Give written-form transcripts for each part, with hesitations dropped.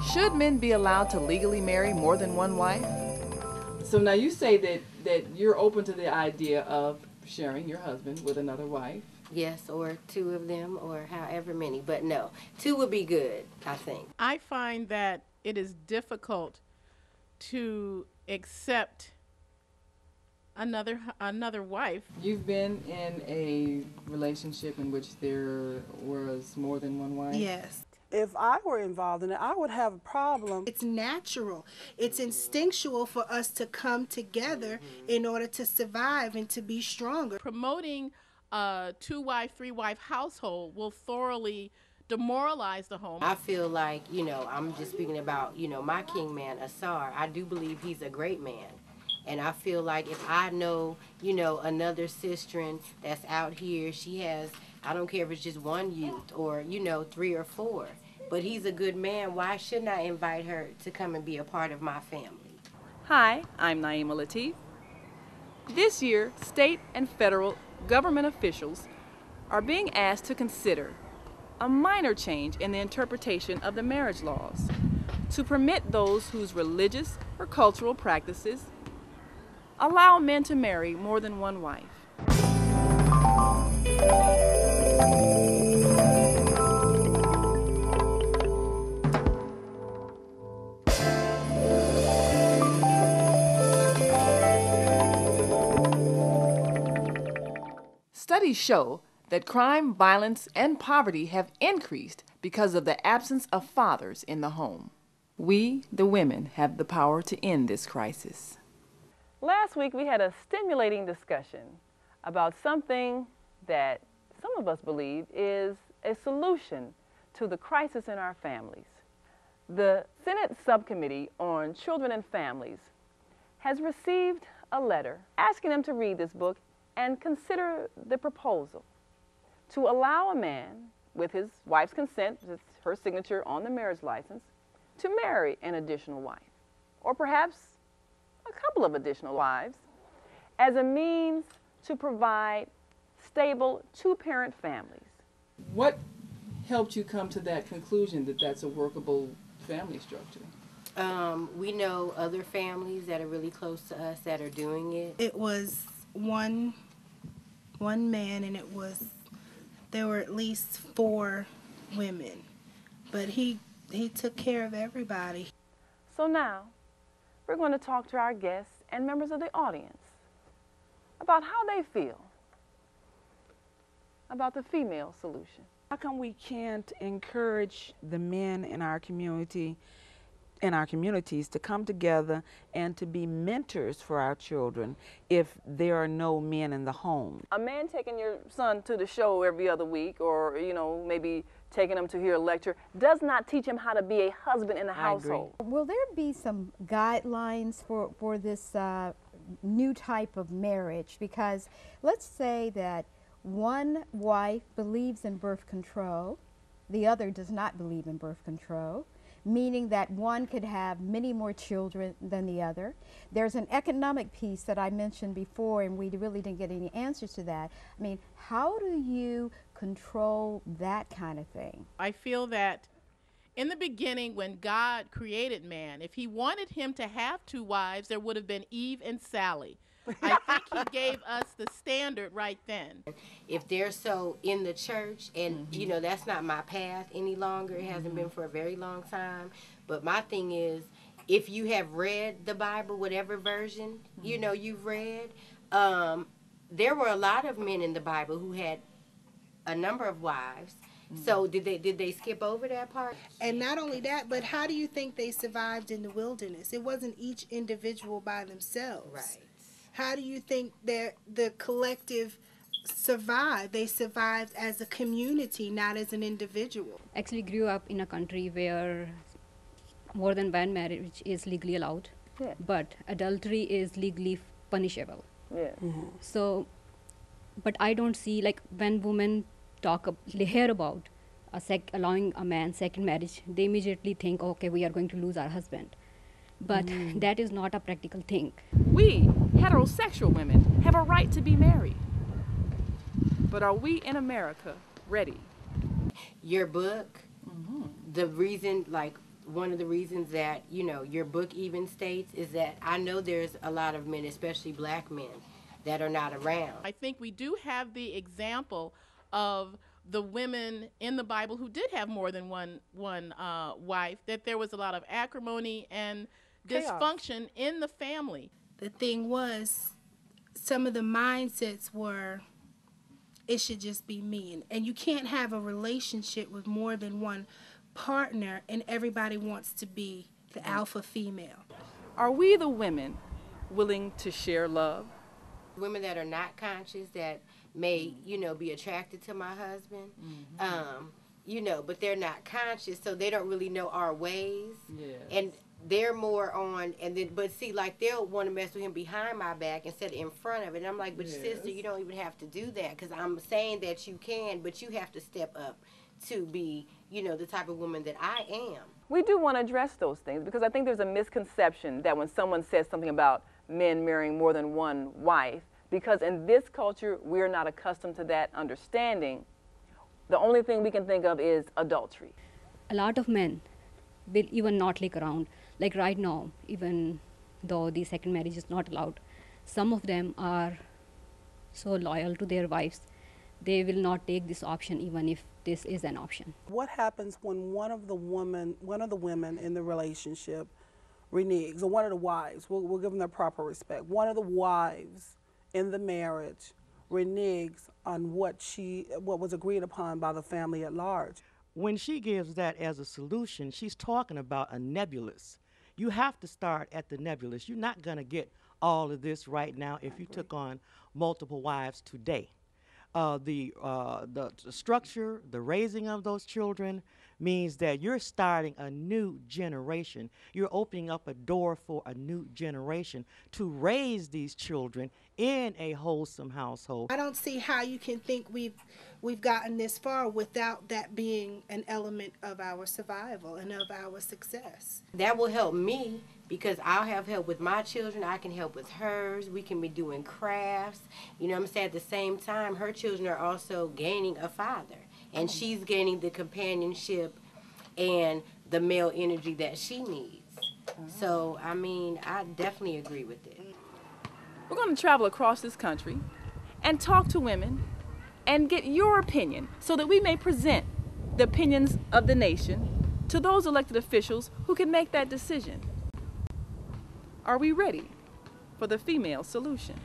Should men be allowed to legally marry more than one wife? So now you say that you're open to the idea of sharing your husband with another wife. Yes, or two of them, or however many. But no, two would be good, I think. I find that it is difficult to accept another wife. You've been in a relationship in which there was more than one wife? Yes. If I were involved in it, I would have a problem. It's natural. It's instinctual for us to come together in order to survive and to be stronger. Promoting a 2-wife, 3-wife household will thoroughly demoralize the home. I feel like, I'm just speaking about, my king man, Asar. I do believe he's a great man. And I feel like if I know, another sisterin that's out here, she has, I don't care if it's just one youth or, 3 or 4. But he's a good man. Why shouldn't I invite her to come and be a part of my family? Hi, I'm Naimah Latif. This year, state and federal government officials are being asked to consider a minor change in the interpretation of the marriage laws to permit those whose religious or cultural practices allow men to marry more than one wife. Studies show that crime, violence, and poverty have increased because of the absence of fathers in the home. We, the women, have the power to end this crisis. Last week we had a stimulating discussion about something that some of us believe is a solution to the crisis in our families. The Senate Subcommittee on Children and Families has received a letter asking them to read this book and consider the proposal to allow a man, with his wife's consent, her signature on the marriage license, to marry an additional wife, or perhaps a couple of additional wives, as a means to provide stable 2-parent families. What helped you come to that conclusion that that's a workable family structure? We know other families that are really close to us that are doing it. It was one man, and there were at least 4 women, but he took care of everybody. So now we're going to talk to our guests and members of the audience about how they feel about the female solution. How come we can't encourage the men in our community, in our communities, to come together and to be mentors for our children if there are no men in the home? A man taking your son to the show every other week, or maybe taking him to hear a lecture, does not teach him how to be a husband in the household. Will there be some guidelines for this new type of marriage? Because let's say that one wife believes in birth control, the other does not believe in birth control, meaning that one could have many more children than the other. There's an economic piece that I mentioned before, and we really didn't get any answers to that. I mean, how do you control that kind of thing? I feel that in the beginning, when God created man, if he wanted him to have 2 wives, there would have been Eve and Sally. I think he gave us the standard right then. If they're so in the church, and that's not my path any longer, it hasn't been for a very long time, but my thing is, if you have read the Bible, whatever version you've read, there were a lot of men in the Bible who had a number of wives. So did they skip over that part? And not only that, but how do you think they survived in the wilderness? It wasn't each individual by themselves. Right. How do you think that the collective survived? They survived as a community, not as an individual. Actually grew up in a country where more than one marriage is legally allowed, but adultery is legally punishable. Yeah. So, but I don't see, like, when women hear about allowing a man second marriage, they immediately think, okay, we are going to lose our husband. But that is not a practical thing. We, heterosexual women, have a right to be married. But are we in America ready? Your book, the reason, one of the reasons that, you know, your book even states is that I know there's a lot of men, especially black men, that are not around. I think we do have the example of the women in the Bible who did have more than one wife, that there was a lot of acrimony and dysfunction in the family. The thing was, some of the mindsets were, it should just be me. And you can't have a relationship with more than one partner and everybody wants to be the alpha female. Are we the women willing to share love? Women that are not conscious, that may, you know, be attracted to my husband, you know, but they're not conscious, so they don't really know our ways. Yes. And they're more on, and then, but see, like, they'll want to mess with him behind my back instead of in front of it. And I'm like, but sister, you don't even have to do that, because I'm saying that you can, but you have to step up to be, you know, the type of woman that I am. We do want to address those things, because I think there's a misconception that when someone says something about men marrying more than one wife, because in this culture we're not accustomed to that understanding, the only thing we can think of is adultery. A lot of men will even not lick around. Like right now, even though the second marriage is not allowed, some of them are so loyal to their wives, they will not take this option even if this is an option. What happens when one of the women in the relationship reneges, or one of the wives, we'll give them their proper respect, one of the wives in the marriage reneges on what was agreed upon by the family at large? When she gives that as a solution, she's talking about a nebulous. You have to start at the nebulous. You're not going to get all of this right now if you took on multiple wives today. The structure, the raising of those children means that you're starting a new generation. You're opening up a door for a new generation to raise these children in a wholesome household. I don't see how you can think we've gotten this far without that being an element of our survival and of our success. That will help me, because I'll have help with my children, I can help with hers, we can be doing crafts. You know what I'm saying? At the same time, her children are also gaining a father, and she's gaining the companionship and the male energy that she needs. So, I mean, I definitely agree with it. We're going to travel across this country and talk to women and get your opinion so that we may present the opinions of the nation to those elected officials who can make that decision. Are we ready for the female solution?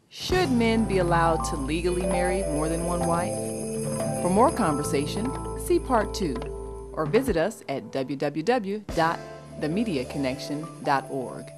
Should men be allowed to legally marry more than one wife? For more conversation, see Part 2 or visit us at www.themediaconnection.org.